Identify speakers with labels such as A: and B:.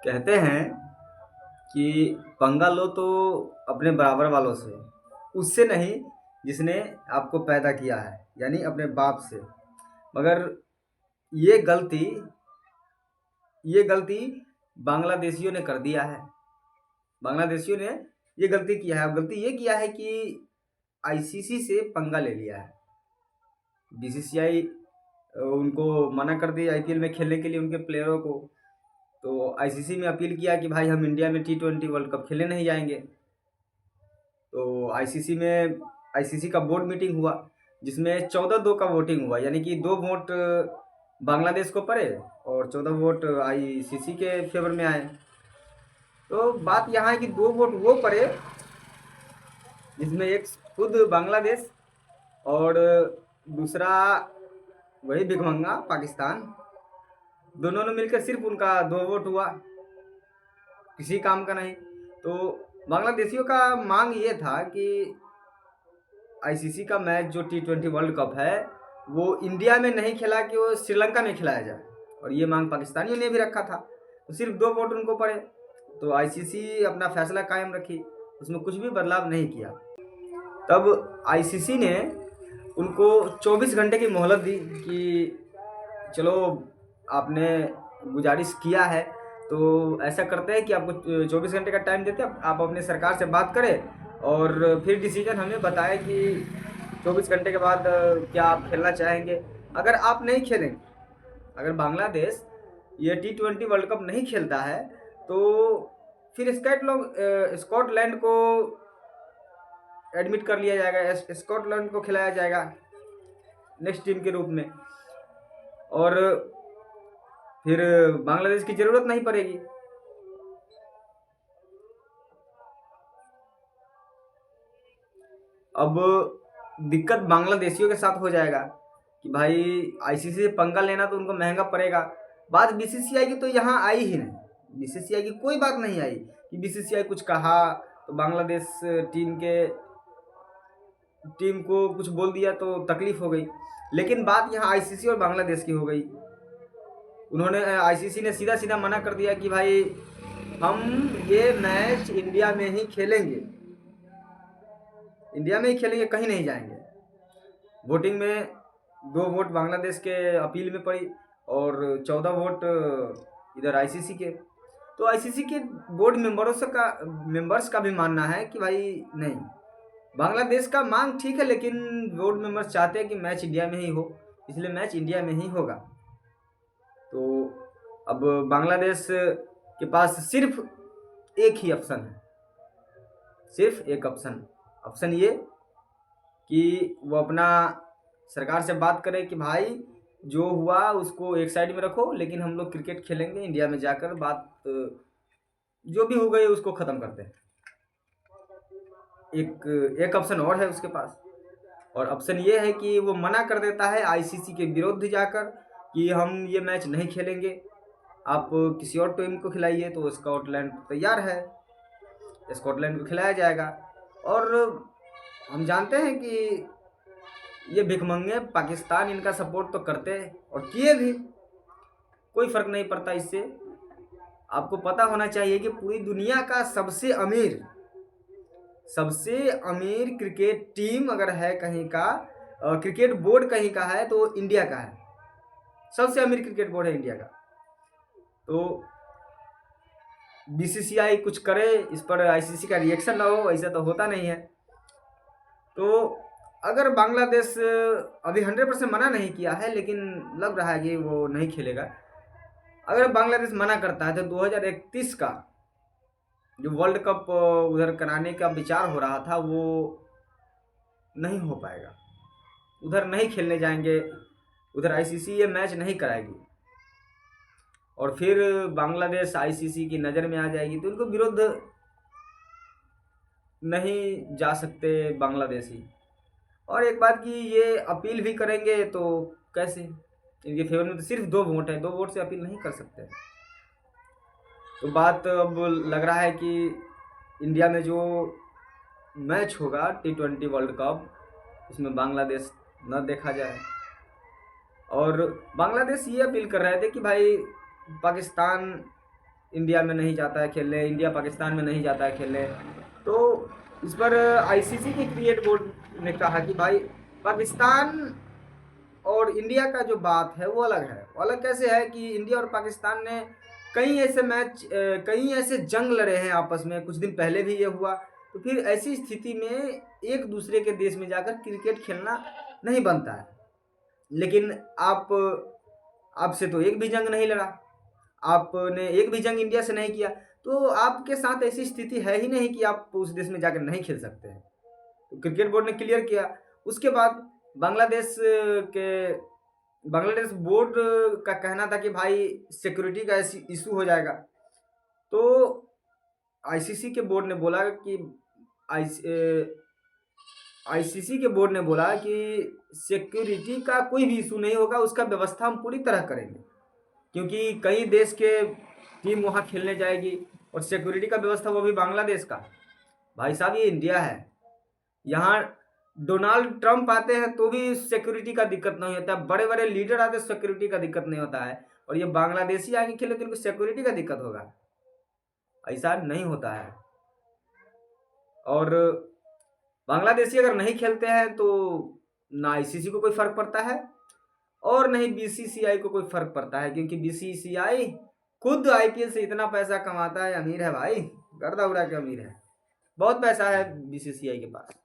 A: कहते हैं कि पंगा लो तो अपने बराबर वालों से, उससे नहीं जिसने आपको पैदा किया है, यानी अपने बाप से। मगर ये गलती ये गलती बांग्लादेशियों ने कर दिया है। बांग्लादेशियों ने ये गलती किया है। अब गलती ये किया है कि आईसीसी से पंगा ले लिया है। बीसीसीआई उनको मना कर दी आईपीएल में खेलने के लिए उनके प्लेयरों को। तो आईसीसी में अपील किया कि भाई हम इंडिया में टी20 वर्ल्ड कप खेलने नहीं जाएंगे। तो आईसीसी का बोर्ड मीटिंग हुआ, जिसमें 14-2 का वोटिंग हुआ, यानी कि 2 वोट बांग्लादेश को पड़े और 14 वोट आईसीसी के फेवर में आए। तो बात यहाँ है कि 2 वोट वो पड़े जिसमें एक खुद बांग्लादेश और दूसरा वही भिखमंगा पाकिस्तान, दोनों ने मिलकर सिर्फ उनका 2 वोट हुआ, किसी काम का नहीं। तो बांग्लादेशियों का मांग ये था कि आईसीसी का मैच जो टी20 वर्ल्ड कप है वो इंडिया में नहीं खेला कि वो श्रीलंका में खिलाया जाए, और ये मांग पाकिस्तानियों ने भी रखा था। तो सिर्फ 2 वोट उनको पड़े, तो आईसीसी अपना फैसला कायम रखी, उसमें कुछ भी बदलाव नहीं किया। तब आईसीसी ने उनको 24 घंटे की मोहलत दी कि चलो आपने गुजारिश किया है तो ऐसा करते हैं कि आपको 24 घंटे का टाइम देते हैं, आप अपने सरकार से बात करें और फिर डिसीजन हमें बताएं कि 24 घंटे के बाद क्या आप खेलना चाहेंगे। अगर आप नहीं खेलेंगे, अगर बांग्लादेश ये टी20 वर्ल्ड कप नहीं खेलता है तो फिर स्कॉटलैंड को एडमिट कर लिया जाएगा, स्कॉटलैंड को खिलाया जाएगा नेक्स्ट टीम के रूप में, और फिर बांग्लादेश की जरूरत नहीं पड़ेगी। अब दिक्कत बांग्लादेशियों के साथ हो जाएगा कि भाई आईसीसी से पंगा लेना तो उनको महंगा पड़ेगा। बात बीसीसीआई की तो यहाँ आई ही नहीं, बीसीसीआई की कोई बात नहीं आई कि बीसीसीआई कुछ कहा तो बांग्लादेश टीम को कुछ बोल दिया तो तकलीफ हो गई। लेकिन बात यहाँ आईसीसी और बांग्लादेश की हो गई। उन्होंने आईसीसी ने सीधा सीधा मना कर दिया कि भाई हम ये मैच इंडिया में ही खेलेंगे, कहीं नहीं जाएंगे। वोटिंग में 2 वोट बांग्लादेश के अपील में पड़ी और 14 वोट इधर आईसीसी के। तो आईसीसी के बोर्ड मेंबर्स का भी मानना है कि भाई नहीं, बांग्लादेश का मांग ठीक है, लेकिन बोर्ड मेंबर्स चाहते हैं कि मैच इंडिया में ही हो, इसलिए मैच इंडिया में ही होगा। तो अब बांग्लादेश के पास सिर्फ एक ही ऑप्शन है, सिर्फ एक ऑप्शन ये कि वो अपना सरकार से बात करे कि भाई जो हुआ उसको एक साइड में रखो, लेकिन हम लोग क्रिकेट खेलेंगे इंडिया में जाकर, बात जो भी हो गई उसको ख़त्म करते हैं। एक ऑप्शन और है उसके पास, और ऑप्शन ये है कि वो मना कर देता है आईसीसी के विरुद्ध जाकर कि हम ये मैच नहीं खेलेंगे, आप किसी और टीम को खिलाइए। तो स्कॉटलैंड तैयार है, स्कॉटलैंड को खिलाया जाएगा। और हम जानते हैं कि ये भिखमंगे पाकिस्तान इनका सपोर्ट तो करते हैं और किए भी, कोई फ़र्क नहीं पड़ता इससे। आपको पता होना चाहिए कि पूरी दुनिया का सबसे अमीर क्रिकेट टीम अगर है कहीं का, क्रिकेट बोर्ड कहीं का है तो इंडिया का है। सबसे अमीर क्रिकेट बोर्ड है इंडिया का। तो बीसीसीआई कुछ करे, इस पर आईसीसी का रिएक्शन ना हो, ऐसा तो होता नहीं है। तो अगर बांग्लादेश अभी 100% मना नहीं किया है, लेकिन लग रहा है कि वो नहीं खेलेगा। अगर बांग्लादेश मना करता है तो 2031 का जो वर्ल्ड कप उधर कराने का विचार हो रहा था वो नहीं हो पाएगा, उधर नहीं खेलने जाएंगे, उधर आईसीसी ये मैच नहीं कराएगी, और फिर बांग्लादेश आईसीसी की नज़र में आ जाएगी तो उनको विरुद्ध नहीं जा सकते बांग्लादेशी। और एक बात कि ये अपील भी करेंगे तो कैसे, इनके फेवर में तो सिर्फ 2 वोट है, 2 वोट से अपील नहीं कर सकते। तो बात अब लग रहा है कि इंडिया में जो मैच होगा टी20 वर्ल्ड कप, उसमें बांग्लादेश न देखा जाए। और बांग्लादेश ये अपील कर रहे थे कि भाई पाकिस्तान इंडिया में नहीं जाता है खेलने, इंडिया पाकिस्तान में नहीं जाता है खेलने। तो इस पर आईसीसी के क्रिकेट बोर्ड ने कहा कि भाई पाकिस्तान और इंडिया का जो बात है वो अलग है। वो अलग कैसे है कि इंडिया और पाकिस्तान ने कई ऐसे मैच कई ऐसे जंग लड़े हैं आपस में, कुछ दिन पहले भी ये हुआ। तो फिर ऐसी स्थिति में एक दूसरे के देश में जाकर क्रिकेट खेलना नहीं बनता है। लेकिन आपसे तो एक भी जंग नहीं लड़ा, आपने एक भी जंग इंडिया से नहीं किया, तो आपके साथ ऐसी स्थिति है ही नहीं कि आप उस देश में जाकर नहीं खेल सकते हैं। तो क्रिकेट बोर्ड ने क्लियर किया। उसके बाद बांग्लादेश के बांग्लादेश बोर्ड का कहना था कि भाई सिक्योरिटी का इशू हो जाएगा। तो आईसीसी के बोर्ड ने बोला कि आईसीसी के बोर्ड ने बोला कि सिक्योरिटी का कोई भी इशू नहीं होगा, उसका व्यवस्था हम पूरी तरह करेंगे, क्योंकि कई देश के टीम वहाँ खेलने जाएगी और सिक्योरिटी का व्यवस्था वो भी बांग्लादेश का। भाई साहब ये इंडिया है, यहाँ डोनाल्ड ट्रंप आते हैं तो भी सिक्योरिटी का दिक्कत नहीं होता, बड़े बड़े लीडर आते हैं सिक्योरिटी का दिक्कत नहीं होता है, और ये बांग्लादेशी आके खेले तो इनको सिक्योरिटी का दिक्कत होगा? ऐसा नहीं होता है। और बांग्लादेशी अगर नहीं खेलते हैं तो ना आईसीसी को कोई फर्क पड़ता है और नहीं बीसीसीआई को कोई फर्क पड़ता है, क्योंकि बीसीसीआई खुद आईपीएल से इतना पैसा कमाता है, अमीर है भाई, गर्दा उड़ा के अमीर है, बहुत पैसा है बीसीसीआई के पास।